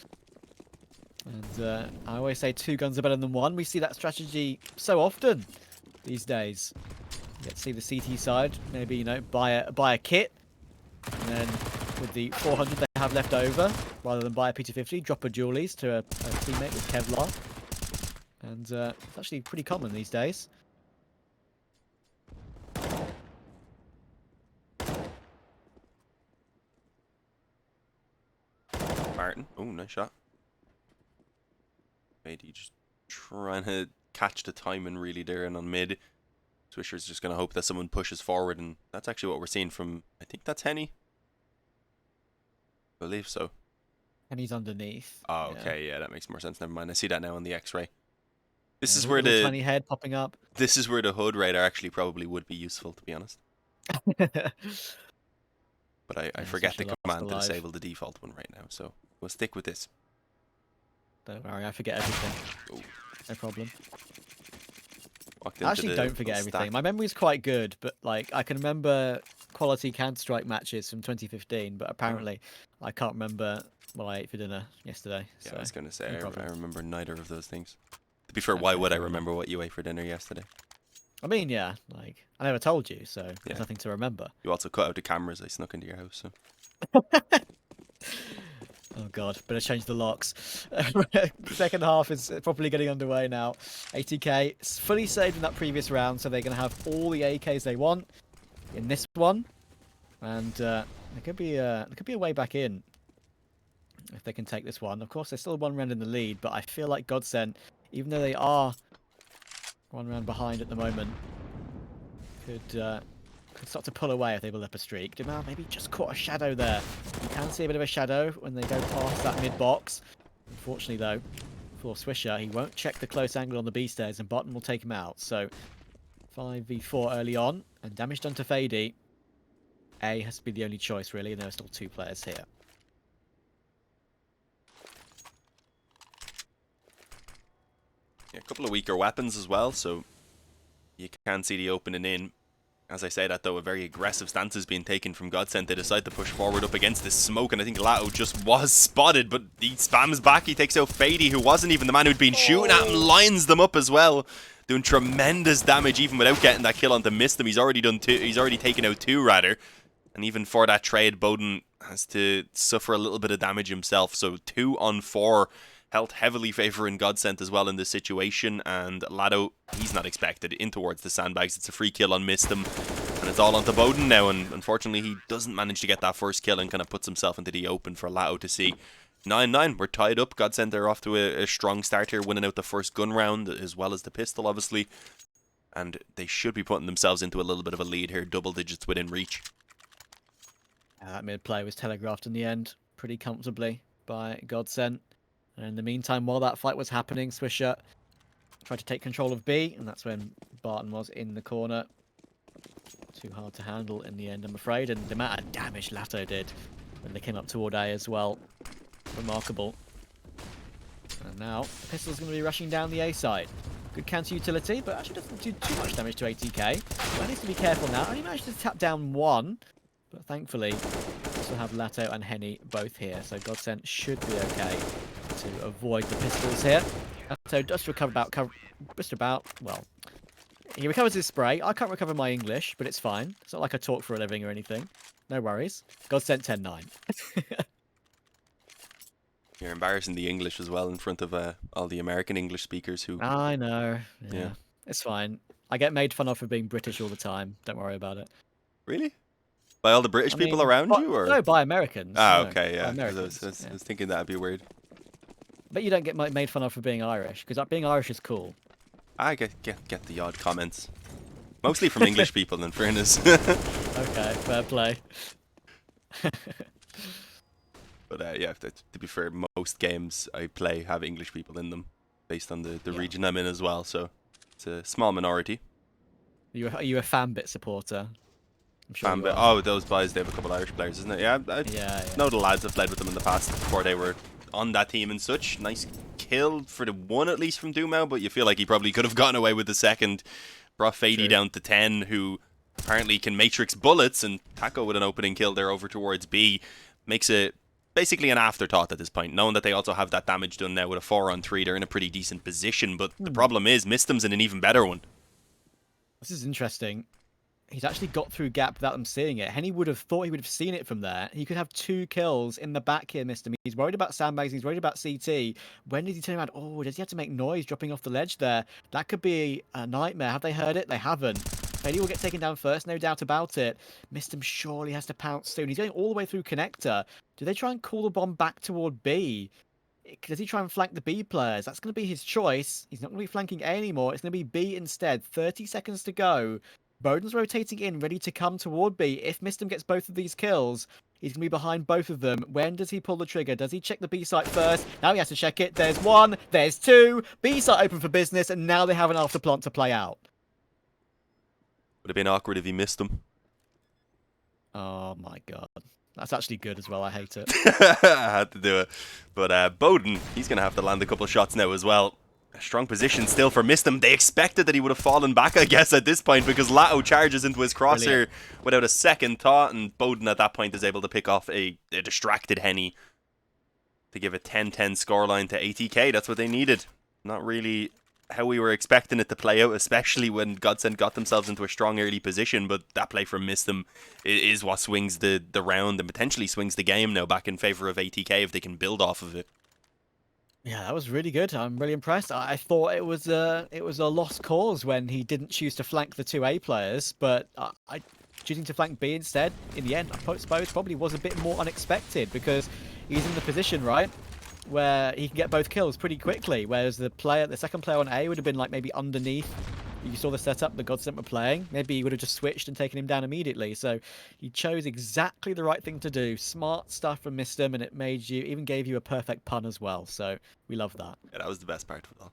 And I always say 2 guns are better than 1. We see that strategy so often these days. You get to see the CT side, maybe, you know, buy a kit, and then with the 400 they have left over, rather than buy a P250, drop a dualies to a teammate with Kevlar. And it's actually pretty common these days. Martin. Oh, nice shot. Fadey just trying to catch the timing really there and on mid. Swisher's just going to hope that someone pushes forward, and that's actually what we're seeing from, I think that's Henny. I believe so. And he's underneath. Oh, okay, yeah, that makes more sense. Never mind. I see that now on the X-ray. This Yeah, is where little the tiny head popping up. this is where the HUD radar actually probably would be useful, to be honest. But I forget the command to disable the default one right now, so we'll stick with this. Don't worry, I forget everything. Oh. No problem. Walked I into actually the don't forget little everything. stack. My memory's quite good, but like I can remember quality Counter-Strike matches from 2015, but apparently I can't remember what I ate for dinner yesterday. Yeah, So, I was going to say, no I problem. remember neither of those things. To be fair, Okay, why would I fair enough. remember what you ate for dinner yesterday? I mean, yeah, like I never told you, so Yeah. there's nothing to remember. You also cut out the cameras. I snuck into your house, so. Oh god, better change the locks. Second half is properly getting underway now. ATK fully saved in that previous round, so they're going to have all the AKs they want in this one, and there could be a way back in if they can take this one. Of course, they're still 1 round in the lead, but I feel like GODSENT, even though they are 1 round behind at the moment, could start to pull away if they build up a streak. Demar maybe just caught a shadow there. You can see a bit of a shadow when they go past that mid box. Unfortunately, though, for Swisher, he won't check the close angle on the B stairs, and Bottom will take him out. So 5v4 early on, and damage done to Fadey. A has to be the only choice, really, and there are still 2 players here. Yeah, a couple of weaker weapons as well, so you can see the opening in. As I say that, though, a very aggressive stance is being taken from GODSENT. They decide to push forward up against this smoke, and I think Lato just was spotted, but he spams back. He takes out Fadey, who wasn't even the man who'd been shooting at him, lines them up as well, doing tremendous damage even without getting that kill onto MisteM. He's already done 2. He's already taken out 2, rather. And even for that trade, Bowden has to suffer a little bit of damage himself. So 2 on 4. Health heavily favouring GODSENT as well in this situation, and Lato, he's not expected in towards the sandbags. It's a free kill on MisteM, and it's all onto Bowden now, and unfortunately he doesn't manage to get that first kill and kind of puts himself into the open for Lato to see. 9-9, we're tied up. GODSENT are off to a strong start here, winning out the first gun round as well as the pistol, obviously, and they should be putting themselves into a little bit of a lead here, double digits within reach. That mid play was telegraphed in the end pretty comfortably by GODSENT. And in the meantime, while that fight was happening, Swisher tried to take control of B, and that's when Barton was in the corner. Too hard to handle in the end, I'm afraid, and the amount of damage Lato did when they came up toward A as well. Remarkable. And now, Pistol's going to be rushing down the A side. Good counter utility, but actually doesn't do too much damage to ATK. So needs to be careful now. Only managed to tap down 1, but thankfully, we still have Lato and Henny both here, so GODSENT should be okay to avoid the pistols here. So just well, he recovers his spray. I can't recover my English, but it's fine. It's not like I talk for a living or anything. No worries. GODSENT 10-9. You're embarrassing the English as well in front of all the American English speakers who... I know. Yeah. It's fine. I get made fun of for being British all the time. Don't worry about it. Really? By all the British people around you, or...? No, by Americans. Ah, no, okay, yeah. by I was thinking that'd be weird. But you don't get made fun of for being Irish, because being Irish is cool. I get the odd comments. Mostly from English people, in fairness. Okay, fair play. But yeah, to be fair, most games I play have English people in them, based on the region I'm in as well, so it's a small minority. Are you a Fanbit supporter? I'm sure you are. Oh, those boys, they have a couple Irish players, isn't it? Yeah, I know the lads. I've played with them in the past before they were on that team and such. Nice kill for the 1 at least from Dumau, but you feel like he probably could have gotten away with the second. Brought Fadey down to 10, who apparently can matrix bullets, and Taco with an opening kill there over towards B. Makes it basically an afterthought at this point, knowing that they also have that damage done now with a 4-on-3. They're in a pretty decent position, but the problem is MisteM's in an even better one. This is interesting. He's actually got through gap without them seeing it. Henny would have thought he would have seen it from there. He could have 2 kills in the back here, MisteM. He's worried about sandbags. He's worried about CT. When did he turn around? Oh, does he have to make noise dropping off the ledge there? That could be a nightmare. Have they heard it? They haven't. Fadey will get taken down first, no doubt about it. MisteM surely has to pounce soon. He's going all the way through connector. Do they try and call the bomb back toward B? Does he try and flank the B players? That's going to be his choice. He's not going to be flanking A anymore. It's going to be B instead. 30 seconds to go. Boden's rotating in, ready to come toward B. If MisteM gets both of these kills, he's going to be behind both of them. When does he pull the trigger? Does he check the B site first? Now he has to check it. There's one. There's two. B site open for business, and now they have an afterplant to play out. Would have been awkward if he missed them. Oh my god. That's actually good as well. I hate it. I had to do it. But Boden, he's going to have to land a couple of shots now as well. A strong position still for MisteM. They expected that he would have fallen back, I guess, at this point, because Lato charges into his crosshair without a second thought, and Boden at that point is able to pick off a distracted Henny to give a 10-10 scoreline to ATK. That's what they needed. Not really how we were expecting it to play out, especially when GODSENT got themselves into a strong early position, but that play from MisteM is what swings the round and potentially swings the game now back in favor of ATK if they can build off of it. Yeah, that was really good. I'm really impressed. I thought it was a lost cause when he didn't choose to flank the two A players, but choosing to flank B instead, in the end, I suppose probably was a bit more unexpected because he's in the position, right, where he can get both kills pretty quickly, whereas the second player on A would have been like maybe underneath. You saw the setup the GODSENT were playing. Maybe he would have just switched and taken him down immediately. So he chose exactly the right thing to do. Smart stuff from MisteM, and it even gave you a perfect pun as well. So we love that. Yeah, that was the best part of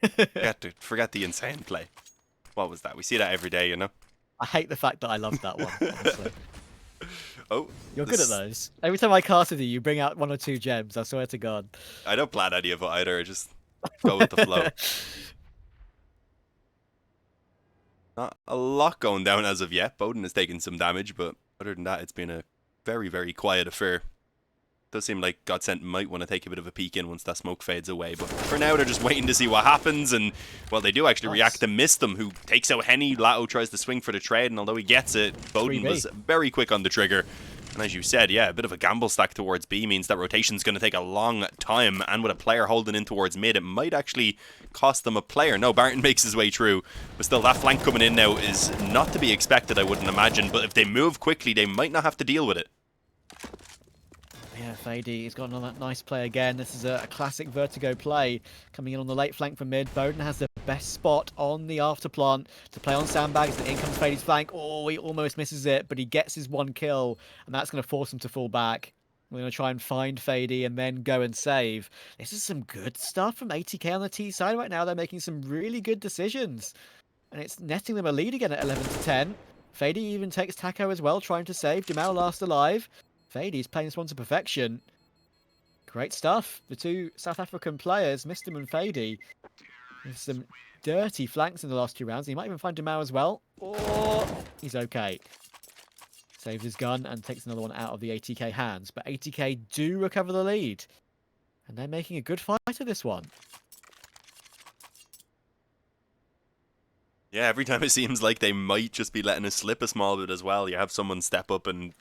it all. Forget the insane play. What was that? We see that every day, you know? I hate the fact that I love that one, honestly. Oh, you're good at those. Every time I cast with you, you bring out one or two gems. I swear to God. I don't plan any of it either. I just go with the flow. Not a lot going down as of yet. Boden has taken some damage, but other than that, it's been a very, very quiet affair. Does seem like GODSENT might want to take a bit of a peek in once that smoke fades away, but for now they're just waiting to see what happens, and well, they do actually react to MisteM, who takes out Henny. Lato tries to swing for the trade, and although he gets it, Boden was very quick on the trigger. And as you said, yeah, a bit of a gamble stack towards B means that rotation's going to take a long time, and with a player holding in towards mid, it might actually cost them a player. No, Barton makes his way through, but still, that flank coming in now is not to be expected, I wouldn't imagine, but if they move quickly, they might not have to deal with it. Yeah, Fadey, he's got another nice play again. This is a classic Vertigo play coming in on the late flank from mid. Boden has the best spot on the afterplant to play on sandbags, and in comes Fadey's flank. Oh, he almost misses it, but he gets his one kill, and that's going to force him to fall back. We're going to try and find Fadey and then go and save. This is some good stuff from ATK on the T side right now. They're making some really good decisions, and it's netting them a lead again at 11-10. Fadey even takes Taco as well, trying to save. Jamal last alive. Fadey's playing this one to perfection. Great stuff. The two South African players, MisteM and Fadey, with some dirty flanks in the last two rounds. He might even find Jamal as well. Or he's okay. Saves his gun and takes another one out of the ATK hands. But ATK do recover the lead. And they're making a good fight of this one. Yeah, every time it seems like they might just be letting us slip a small bit as well. You have someone step up and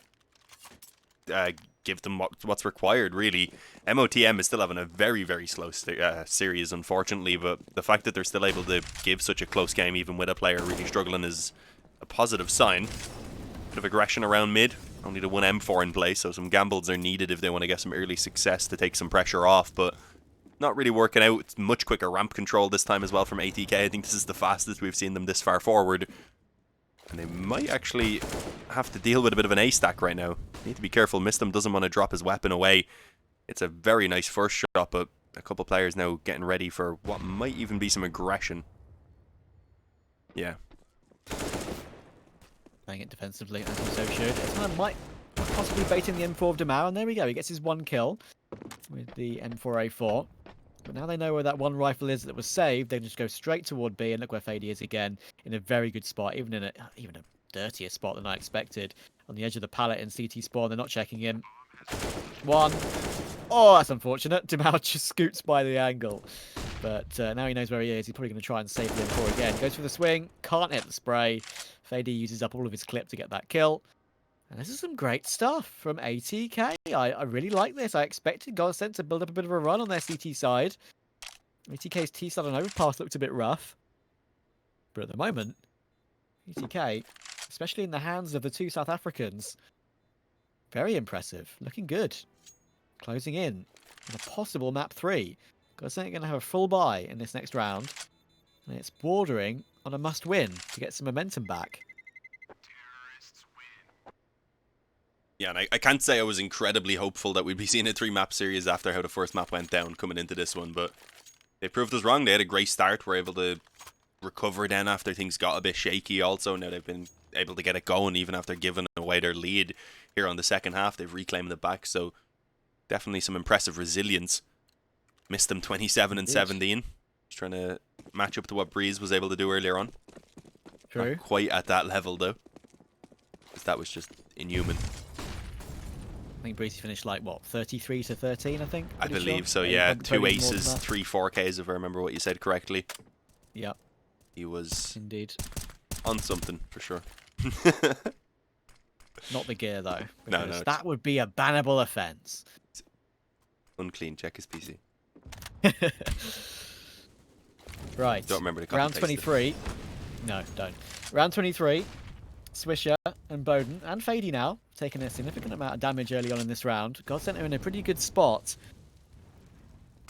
give them what's required, really. MisteM is still having a very, very slow series, unfortunately, but the fact that they're still able to give such a close game, even with a player really struggling, is a positive sign. Bit of aggression around mid. Only the one M4 in play, so some gambles are needed if they want to get some early success to take some pressure off, but not really working out. It's much quicker ramp control this time as well from ATK. I think this is the fastest we've seen them this far forward. And they might actually have to deal with a bit of an A stack right now. Need to be careful. MisteM doesn't want to drop his weapon away. It's a very nice first shot, but a couple players now getting ready for what might even be some aggression. Yeah. Playing it defensively, as he so should. It's might possibly bait in the M4 of Damar, and there we go. He gets his one kill with the M4A4. But now they know where that one rifle is that was saved. They just go straight toward B, and look where Fadey is again, in a very good spot, even a dirtier spot than I expected. On the edge of the pallet in CT spawn, they're not checking him. One. Oh, that's unfortunate. Damar just scoots by the angle. But now he knows where he is. He's probably going to try and save the M4 again. Goes for the swing. Can't hit the spray. Fadey uses up all of his clip to get that kill. And this is some great stuff from ATK. I really like this. I expected GODSENT to build up a bit of a run on their CT side. ATK's T side on overpass looked a bit rough. But at the moment, ATK, especially in the hands of the two South Africans. Very impressive. Looking good. Closing in on a possible map 3. GODSENT going to have a full buy in this next round. And it's bordering on a must-win to get some momentum back. Yeah, and I can't say I was incredibly hopeful that we'd be seeing a 3-map series after how the first map went down coming into this one, but they proved us wrong. They had a great start. Were able to recover then after things got a bit shaky also. Now they've been able to get it going even after giving away their lead here on the second half. They've reclaimed it back, so definitely some impressive resilience. MisteM 27 and 17. Just trying to match up to what Breeze was able to do earlier on. True. Not quite at that level though, because that was just inhuman. I think Breezy finished like, what, 33 to 13, I think? I Pretty believe sure? so, yeah. Maybe 2 more than aces, that. 3 4Ks if I remember what you said correctly. Yep, He was indeed. on something for sure. Not the gear, though. No, Because no. that would be a bannable offence. Unclean, check his PC. Right. Don't remember the Round copy-paste it. 23. No, don't. Round 23. Swisher and Bowden and Fadey now taking a significant amount of damage early on in this round. GODSENT are in a pretty good spot.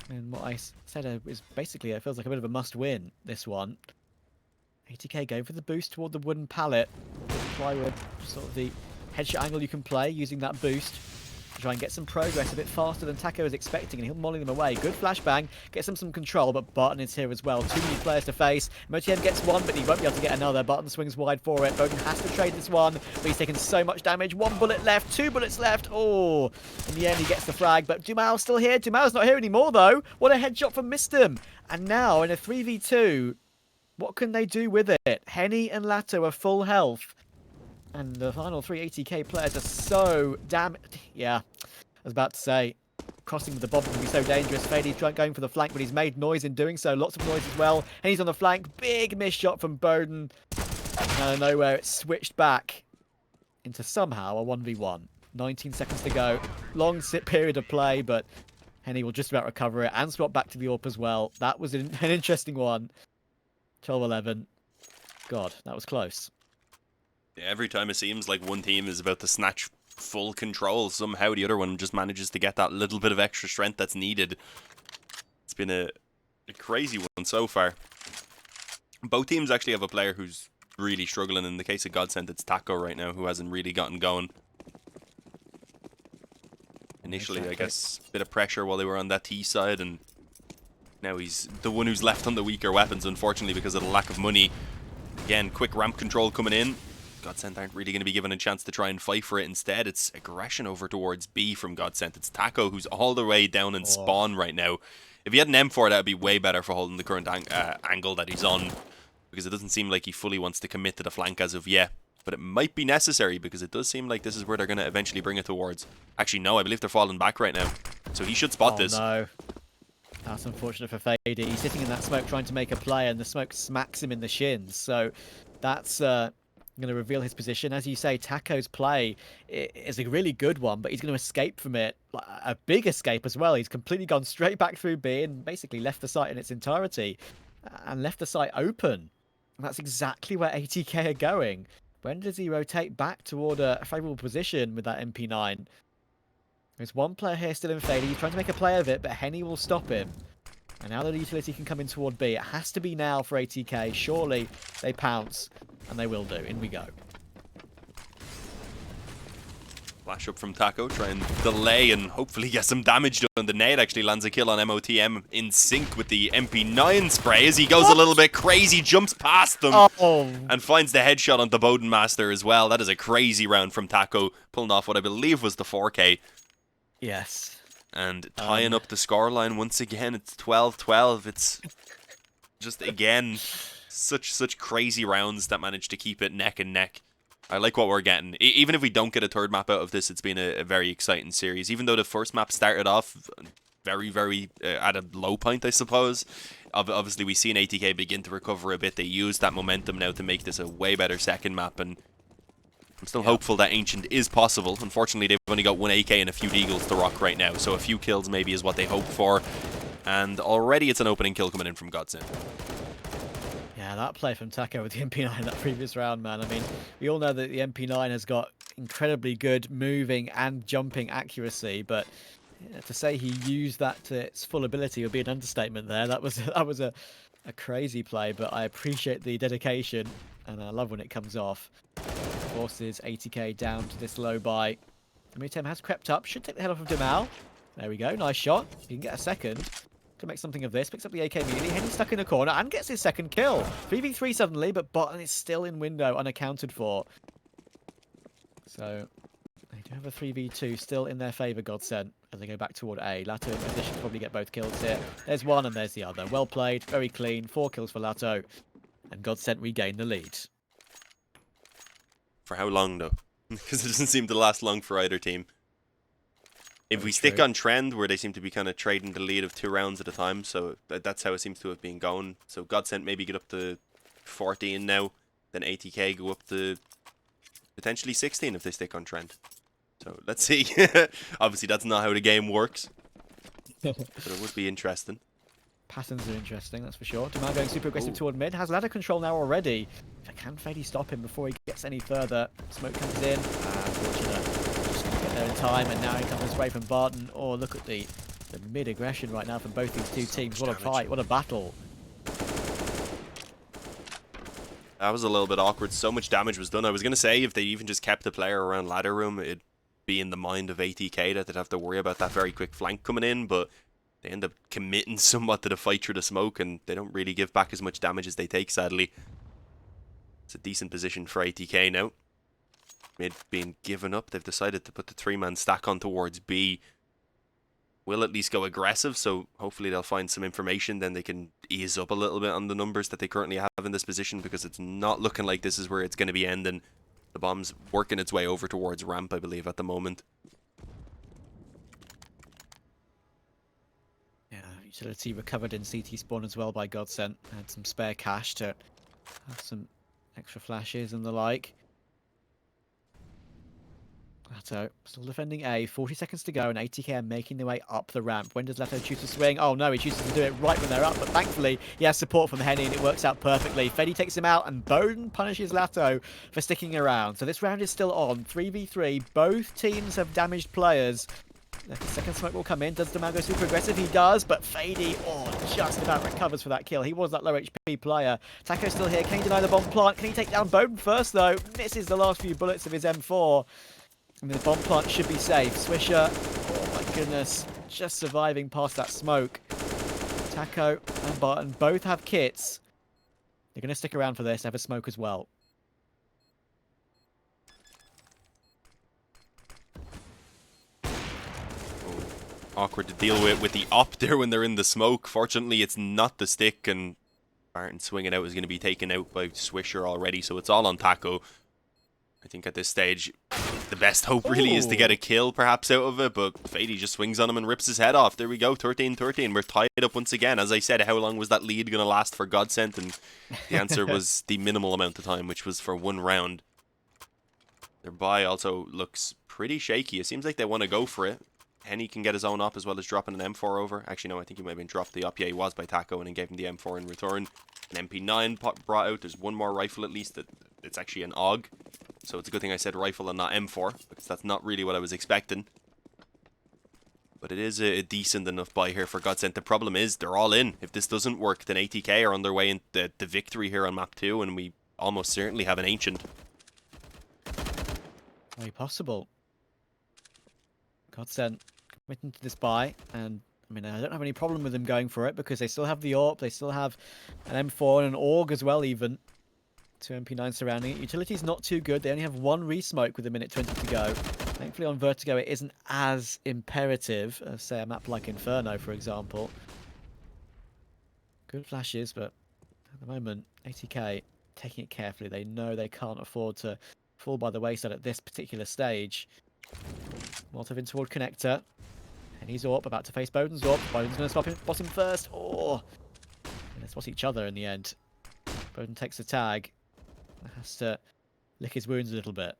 And what I said is basically it feels like a bit of a must-win, this one. ATK going for the boost toward the wooden pallet. Plywood, sort of the headshot angle you can play using that boost to try and get some progress a bit faster than Taco is expecting, and he'll molly them away. Good flashbang, gets them some control, but Barton is here as well. Too many players to face. MisteM gets one, but he won't be able to get another. Barton swings wide for it. Bowden has to trade this one, but he's taken so much damage. 1 bullet left, 2 bullets left. Oh, in the end he gets the frag, but Dumao's still here. Dumao's not here anymore though. What a headshot from MisteM. And now in a 3v2, what can they do with it? Henny and Lato are full health. And the final 3 ATK players are so damn... Yeah, I was about to say, crossing with the bomb can be so dangerous. Fadey's going for the flank, but he's made noise in doing so. Lots of noise as well. And he's on the flank. Big miss shot from Bowden. Out of nowhere, it's switched back into somehow a 1v1. 19 seconds to go. Long period of play, but Henny will just about recover it and swap back to the AWP as well. That was an interesting one. 12-11. God, that was close. Yeah, every time it seems like one team is about to snatch full control, somehow the other one just manages to get that little bit of extra strength that's needed. It's been a crazy one so far. Both teams actually have a player who's really struggling. In the case of GODSENT, it's Taco right now, who hasn't really gotten going. Initially, Exactly. I guess, a bit of pressure while they were on that T side, and now he's the one who's left on the weaker weapons, unfortunately, because of the lack of money. Again, quick ramp control coming in. GODSENT aren't really going to be given a chance to try and fight for it. Instead, it's aggression over towards B from GODSENT. It's Taco who's all the way down in spawn right now. If he had an M4, that would be way better for holding the current angle that he's on, because it doesn't seem like he fully wants to commit to the flank as of yet. But it might be necessary, because it does seem like this is where they're going to eventually bring it towards. Actually, no, I believe they're falling back right now. So he should spot this. No. That's unfortunate for Fadey. He's sitting in that smoke trying to make a play, and the smoke smacks him in the shins. So that's going to reveal his position. As you say, Taco's play is a really good one, but he's going to escape from it. A big escape as well. He's completely gone straight back through B and basically left the site in its entirety and left the site open. And that's exactly where ATK are going. When does he rotate back toward a favourable position with that MP9? There's one player here still in Fadey. He's trying to make a play of it, but Henny will stop him. And now the utility can come in toward B. It has to be now for ATK. Surely they pounce, and they will do. In we go. Flash up from Taco, try and delay and hopefully get some damage done. The nade actually lands a kill on MOTM in sync with the MP9 spray as he goes a little bit crazy, jumps past them, and finds the headshot on the Bowden Master as well. That is a crazy round from Taco, pulling off what I believe was the 4K. Yes. And tying up the scoreline once again. It's 12-12. It's just, again, such crazy rounds that manage to keep it neck and neck. I like what we're getting. Even if we don't get a third map out of this, it's been a very exciting series. Even though the first map started off very at a low point, I suppose. Obviously, we've seen ATK begin to recover a bit. They used that momentum now to make this a way better second map, and I'm still hopeful that Ancient is possible. Unfortunately, they've only got one AK and a few Deagles to rock right now, so a few kills maybe is what they hope for. And already it's an opening kill coming in from GODSENT. Yeah, Yeah, that play from Taco with the MP9 in that previous round, man. I mean, we all know that the MP9 has got incredibly good moving and jumping accuracy, but yeah, to say he used that to its full ability would be an understatement there. That was a crazy play, but I appreciate the dedication, and I love when it comes off. Forces ATK down to this low buy. MisteM has crept up, should take the head off of Demal. There we go, nice shot. He can get a second. Can make something of this. Picks up the AK immediately. Henny's stuck in the corner and gets his second kill. 3v3 suddenly, but Bottom is still in window, unaccounted for. So they do have a 3v2 still in their favour, GODSENT, as they go back toward A. Lato in position to probably get both kills here. There's one and there's the other. Well played, very clean. 4 kills for Lato. And GODSENT regain the lead. For how long, though? Because it doesn't seem to last long for either team. If we stick true. on trend, where they seem to be kind of trading the lead of 2 rounds at a time, so that's how it seems to have been going. So GODSENT maybe get up to 14 now, then ATK go up to potentially 16 if they stick on trend. So let's see. Obviously, that's not how the game works, but it would be interesting. Patterns are interesting, that's for sure. Demal going super aggressive toward mid. Has ladder control now already. Can Fadey stop him before he gets any further? Smoke comes in. Unfortunate. Just going to get there in time, and now he comes away from Barton. Oh, look at the mid aggression right now from both these two teams. What a fight, what a battle. That was a little bit awkward. So much damage was done. I was going to say, if they even just kept the player around ladder room, it'd be in the mind of ATK that they'd have to worry about that very quick flank coming in, but they end up committing somewhat to the fight through the smoke, and they don't really give back as much damage as they take, sadly. It's a decent position for ATK now. Mid being given up, they've decided to put the 3-man stack on towards B. Will at least go aggressive, so hopefully they'll find some information, then they can ease up a little bit on the numbers that they currently have in this position, because it's not looking like this is where it's going to be ending. The bomb's working its way over towards ramp, I believe, at the moment. Yeah, utility recovered in CT spawn as well by GODSENT. Had some spare cash to have some extra flashes and the like. Lato still defending A. 40 seconds to go, and ATK are making their way up the ramp. When does Lato choose to swing? Oh no, he chooses to do it right when they're up, but thankfully he has support from Henny and it works out perfectly. Fadey takes him out, and Bowden punishes Lato for sticking around. So this round is still on. 3v3. Both teams have damaged players. The second smoke will come in. Does Demal go super aggressive? He does, but Fadey, just about recovers for that kill. He was that low HP player. Taco's still here. Can he deny the bomb plant? Can he take down Bowden first, though? Misses the last few bullets of his M4. And the bomb plant should be safe. Swisher, oh my goodness, just surviving past that smoke. Taco and Barton both have kits. They're going to stick around for this. Have a smoke as well. Awkward to deal with the op there when they're in the smoke. Fortunately, it's not the stick, and Barton swinging out is going to be taken out by Swisher already, so it's all on Taco. I think at this stage, the best hope really is to get a kill perhaps out of it, but Fadey just swings on him and rips his head off. There we go, 13-13. We're tied up once again. As I said, how long was that lead going to last for GODSENT? And the answer was the minimal amount of time, which was for 1 round. Their buy also looks pretty shaky. It seems like they want to go for it. Henny can get his own op as well as dropping an M4 over. Actually, no, I think he might have been dropped the op. Yeah, he was by Taco, and then gave him the M4 in return. An MP9 brought out. There's one more rifle at least. It's actually an AUG. So it's a good thing I said rifle and not M4, because that's not really what I was expecting. But it is a decent enough buy here for GODSENT. The problem is they're all in. If this doesn't work, then ATK are on their way into the victory here on map 2, and we almost certainly have an Ancient. Very possible. GODSENT committing to this buy, and I mean, I don't have any problem with them going for it because they still have the AWP, they still have an M4 and an AUG as well, even. 2 MP9 surrounding it. Utility's not too good. They only have 1 resmoke with 1:20 to go. Thankfully on Vertigo it isn't as imperative as, say, a map like Inferno, for example. Good flashes, but at the moment, ATK taking it carefully. They know they can't afford to fall by the wayside at this particular stage. Molotov in toward connector. And he's AWP, about to face Bowden's AWP. Bowden's going to spot him first. Oh! And they spot each other in the end. Bowden takes the tag. Has to lick his wounds a little bit.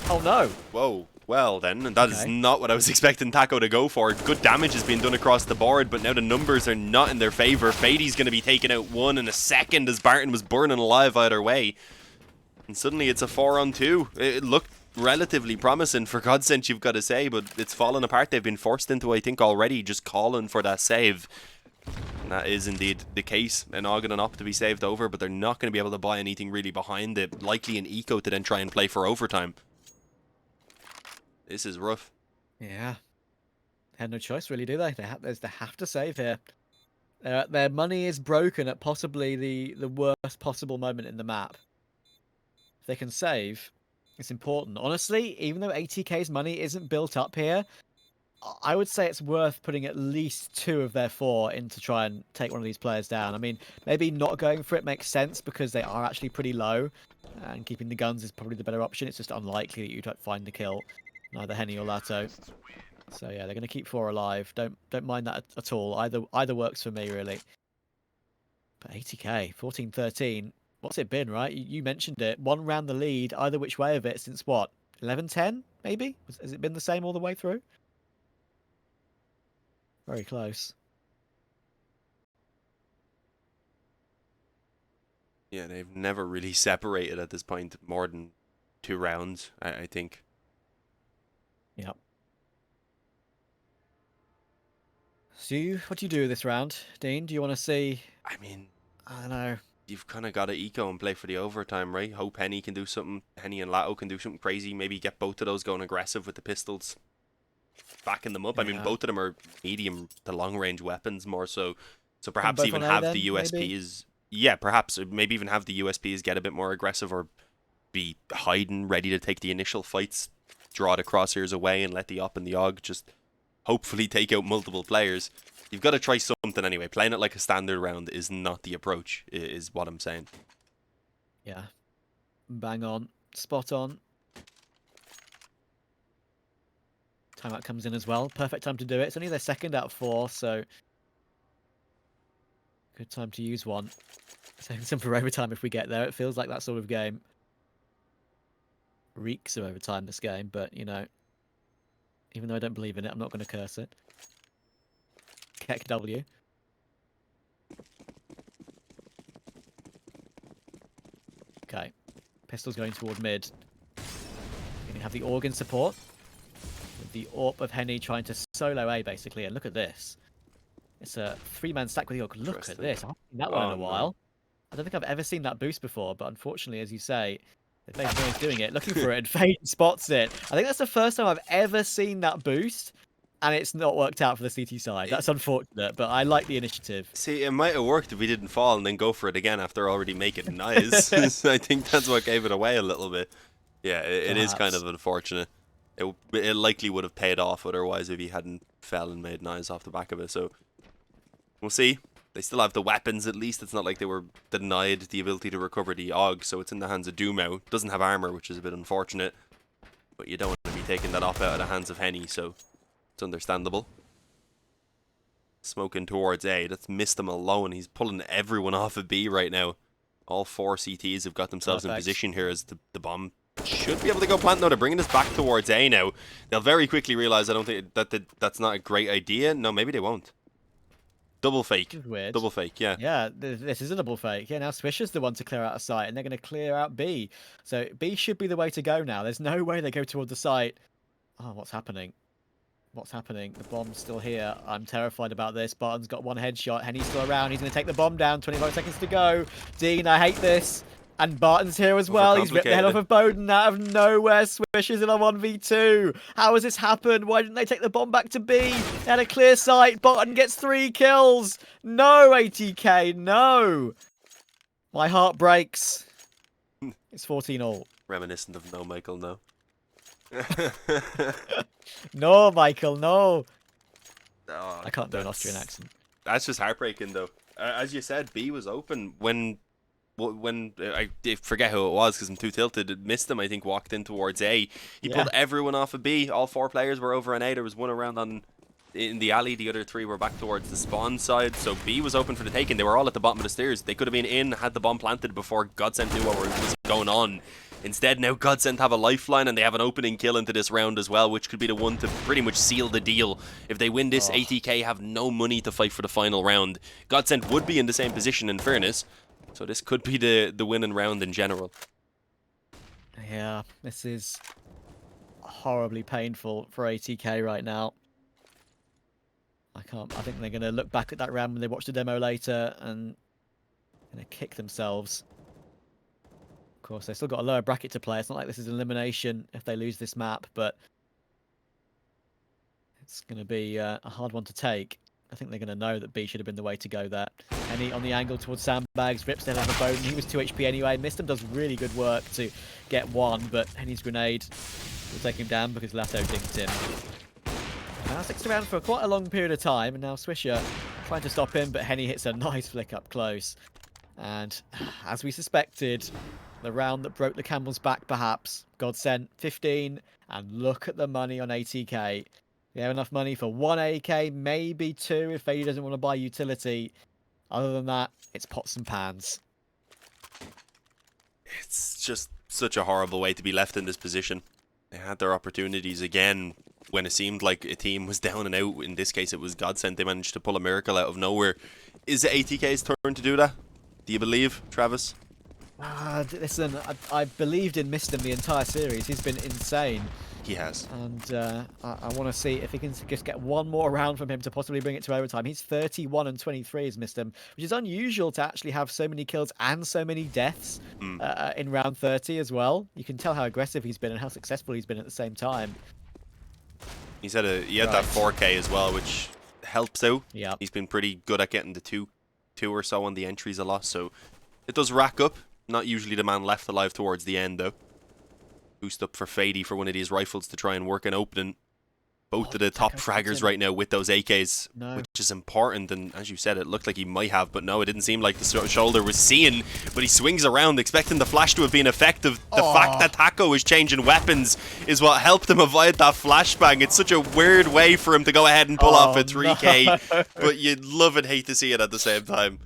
Oh no! Whoa. Well then, and that is Okay. not what I was expecting Taco to go for. Good damage has been done across the board, but now the numbers are not in their favor. Fadey's going to be taking out one in a second as Barton was burning alive either way. And suddenly it's a 4-on-2. It looked relatively promising for GODSENT, you've got to say, but it's fallen apart. They've been forced into, I think, already just calling for that save. And that is indeed the case. An Ogden and Op to be saved over, but they're not going to be able to buy anything really behind it. Likely an eco to then try and play for overtime. This is rough. Yeah. They had no choice, really, do they? They have to save here. Their money is broken at possibly the worst possible moment in the map. If they can save, it's important. Honestly, even though ATK's money isn't built up here, I would say it's worth putting at least 2 of their 4 in to try and take one of these players down. I mean, maybe not going for it makes sense because they are actually pretty low, and keeping the guns is probably the better option. It's just unlikely that you don't find the kill, neither Henny or Lato. So yeah, they're going to keep 4 alive. Don't mind that at all. Either works for me, really. But ATK, 14-13. What's it been, right? You mentioned it. 1 round the lead, either which way of it, since what? 11-10, maybe? Has it been the same all the way through? Very close. Yeah, they've never really separated at this point more than 2 rounds, I think. Yep. So what do you do this round, Dean? Do you want to see... I mean, I don't know. you've kind of got to eco and play for the overtime, right? Hope Henny can do something. Henny and Lato can do something crazy. Maybe get both of those going aggressive with the pistols. Backing them up. I mean, both of them are medium to long range weapons more so. So perhaps even have the USPs. Maybe? Yeah, perhaps. Maybe even have the USPs get a bit more aggressive or be hiding, ready to take the initial fights. Draw the crosshairs away and let the op and the og just hopefully take out multiple players. You've got to try something anyway. Playing it like a standard round is not the approach, is what I'm saying. Yeah. Bang on. Spot on. Timeout comes in as well. Perfect time to do it. It's only their 2nd out of 4, so... good time to use one. Saving some for overtime if we get there. It feels like that sort of game. Reeks of overtime, this game, but, you know... even though I don't believe in it, I'm not going to curse it. Keck W. Okay. Pistol's going toward mid. Going to have the organ support. With the AWP of Henny trying to solo A, basically. And look at this. It's a 3-man stack with the organ. Look at this. I haven't seen that one in a while. I don't think I've ever seen that boost before, but unfortunately, as you say, Fadey's always doing it, looking for it, and Fadey spots it. I think that's the first time I've ever seen that boost, and it's not worked out for the CT side. That's unfortunate, but I like the initiative. See, it might have worked if we didn't fall and then go for it again after already making nice. I think that's what gave it away a little bit. Yeah, it is kind of unfortunate. It likely would have paid off otherwise if he hadn't fell and made nice off the back of it. So we'll see. They still have the weapons at least. It's not like they were denied the ability to recover the AUG, so it's in the hands of Dumo. Doesn't have armor, which is a bit unfortunate. But you don't want to be taking that off out of the hands of Henny, so it's understandable. Smoking towards A. That's MisteM alone. He's pulling everyone off of B right now. All 4 CTs have got themselves in position here as the bomb should be able to go plant. No, they're bringing us back towards A now. They'll very quickly realize I don't think that's not a great idea. No, maybe they won't. Double fake. Weird. Double fake, yeah. Yeah, this is a double fake. Yeah, now Swisher's the one to clear out a site, and they're going to clear out B. So B should be the way to go now. There's no way they go toward the site. Oh, what's happening? What's happening? The bomb's still here. I'm terrified about this. Barton's got 1 headshot. Henny's still around. He's going to take the bomb down. 25 seconds to go. Dean, I hate this. And Barton's here as well. He's ripped the head off of Bowden out of nowhere. Swishes in a 1v2. How has this happened? Why didn't they take the bomb back to B? They had a clear sight. Barton gets 3 kills. No, ATK, no. My heart breaks. It's 14-all. Reminiscent of No Michael, no. No, Michael, no. Oh, I can't do an Austrian accent. That's just heartbreaking, though. As you said, B was open when I forget who it was because I'm too tilted. MisteM, I think, walked in towards A. He pulled everyone off of B. All 4 players were over on A. There was one around in the alley. The other 3 were back towards the spawn side. So B was open for the taking. They were all at the bottom of the stairs. They could have been in, had the bomb planted before GODSENT knew what was going on. Instead, now GODSENT have a lifeline and they have an opening kill into this round as well, which could be the one to pretty much seal the deal. If they win this, ATK have no money to fight for the final round. GODSENT would be in the same position in fairness, so this could be the winning round in general. Yeah, this is horribly painful for ATK right now. I think they're going to look back at that round when they watch the demo later and going to kick themselves. Of course, they've still got a lower bracket to play. It's not like this is an elimination if they lose this map, but it's going to be a hard one to take. I think they're going to know that B should have been the way to go there. Henny on the angle towards sandbags, rips down on the boat, and he was 2 HP anyway. MisteM does really good work to get one, but Henny's grenade will take him down because Lato dinked him. Now sticks around for quite a long period of time, and now Swisher trying to stop him, but Henny hits a nice flick up close. And as we suspected, the round that broke the camel's back perhaps, GODSENT 15, and look at the money on ATK. We have enough money for 1 AK, maybe 2 if Fadey doesn't want to buy utility. Other than that, it's pots and pans. It's just such a horrible way to be left in this position. They had their opportunities again when it seemed like a team was down and out. In this case, it was GODSENT. They managed to pull a miracle out of nowhere. Is it ATK's turn to do that? Do you believe, Travis? Listen, I believed in MisteM the entire series. He's been insane. He has. And I want to see if he can just get one more round from him to possibly bring it to overtime. He's 31 and 23 as MisteM, which is unusual to actually have so many kills and so many deaths in round 30 as well. You can tell how aggressive he's been and how successful he's been at the same time. He had that 4K as well, which helps out. Yeah. He's been pretty good at getting the two or so on the entries a lot, so it does rack up. Not usually the man left alive towards the end, though. Boost up for Fadey for one of these rifles to try and work an opening. Both of the top fraggers right now with those AKs, which is important. And as you said, it looked like he might have, but no, it didn't seem like the shoulder was seeing. But he swings around, expecting the flash to have been effective. The fact that Taco is changing weapons is what helped him avoid that flashbang. It's such a weird way for him to go ahead and pull off a 3K, but you'd love and hate to see it at the same time.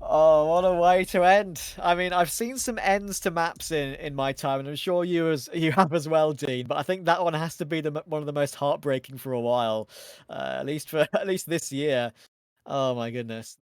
Oh, what a way to end. I mean, I've seen some ends to maps in my time, and I'm sure you have as well, Dean, but I think that one has to be one of the most heartbreaking for a while, at least this year. Oh my goodness.